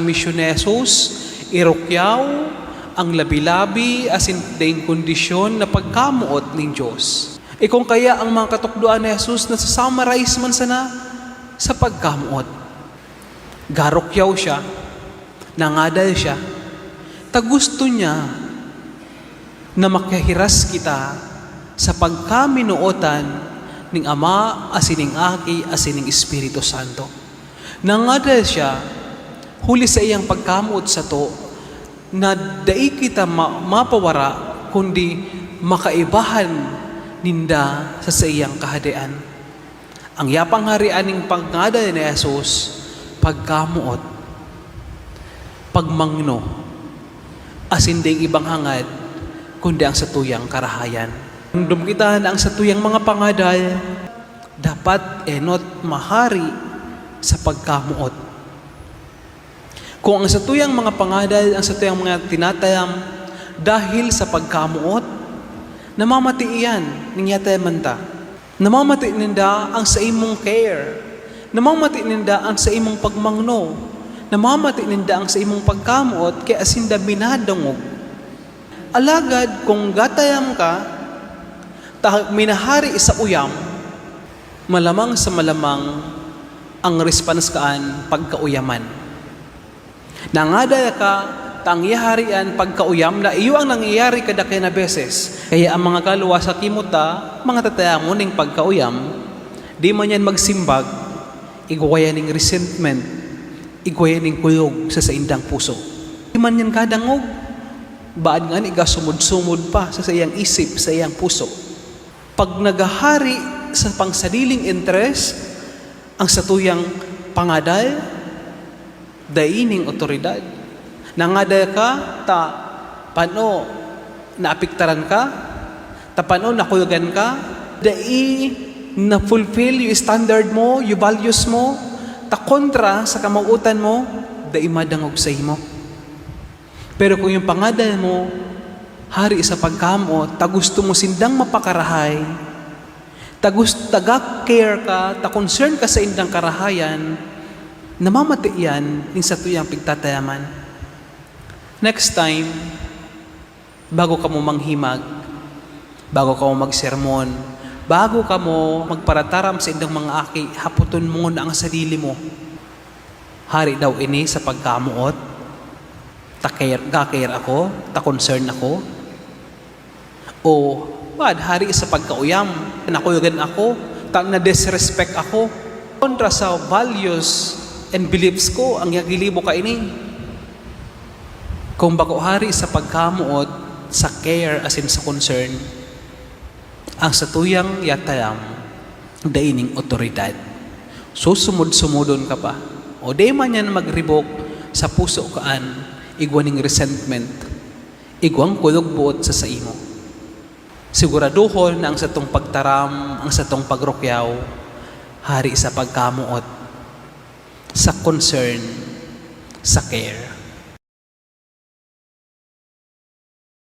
Misyon ni Jesus, irukyaw ang labi-labi asin daing kondisyon na pagkamuot ng Diyos. Kung kaya ang mga katukduan ni Jesus na summarize man sana sa pagkamuot. Garukyaw siya, nangadal siya, gusto niya na makahiras kita sa pagkaminuotan ng Ama asin ng Aki asin ng Espiritu Santo. Nangadal siya huli sa iyang pagkamuot sa to, na dai kita mapawara, kundi makaibahan ninda sa iyang kahadian. Ang yapang harian ng pagngada ni Jesus, pagkamuot, pagmangno, asin ding ibang hangad, kundi ang satuyang karahayan. Kung kita na ang satuyang mga pangadal, dapat enot mahari sa pagkamuot. Kung ang satuyang mga pangadal, ang satuyang mga tinatayam, dahil sa pagkamuot, namamati iyan, ningyatayaman ta. Namamati ninda ang sa imong care. Namamati ninda ang sa imong pagmangno. Namamati ninda ang sa imong pagkamuot, kaya asinda binadangog. Alagad, kung gatayam ka, minahari sa uyam, malamang sa malamang ang response kaan pagkauyaman. Nangadaya ka, tangyaharian pagkauyam na iyo ang nangyayari kada kaya na beses. Kaya ang mga kalwa sa kimuta, mga tatayamo ng pagkauyam, di man yan magsimbag, igwaya ng resentment, igwaya ng kuyog sa indang puso. Di man yan kadangog, baad nga ni sumud-sumud pa sa iyang isip, sa iyang puso. Pag nagahari sa pangsadiling interest, ang satuyang pangadal, daining otoridad. Nangadaya ka, paano naapiktaran ka, paano nakulugan ka, dai na fulfill yung standard mo, yung values mo, kontra sa kamauutan mo, dai madangog sa imo. Pero kung yung pangadal mo, hari sa pagkamo, gusto mo sindang mapakarahay, taga-care ka, concern ka sa indang karahayan, namamati yan ng satuyang pigtatayaman. Next time, bago ka mo manghimag, bago ka mo magsermon, bago ka mo magparataram sa indang mga aki, haputon mo na ang sarili mo. Hari daw ini sa pagkamuot, ga-care ako, concern ako, o hari sa pagkauyam, nakuyugan ako, na-disrespect ako, kontra sa values and beliefs ko, ang yagilibo ka ini. Kung bako hari sa pagkamuot, sa care as in sa concern, ang satuyang yatayam, daining otoridad. So sumud-sumudon ka pa. O di man yan magribok sa puso kaan, igwaning resentment, igwang kulog buot sa imo. Siguraduhon na ang satong pagtaram, ang satong pagrukyaw, hari sa pagkamuot, sa concern, sa care.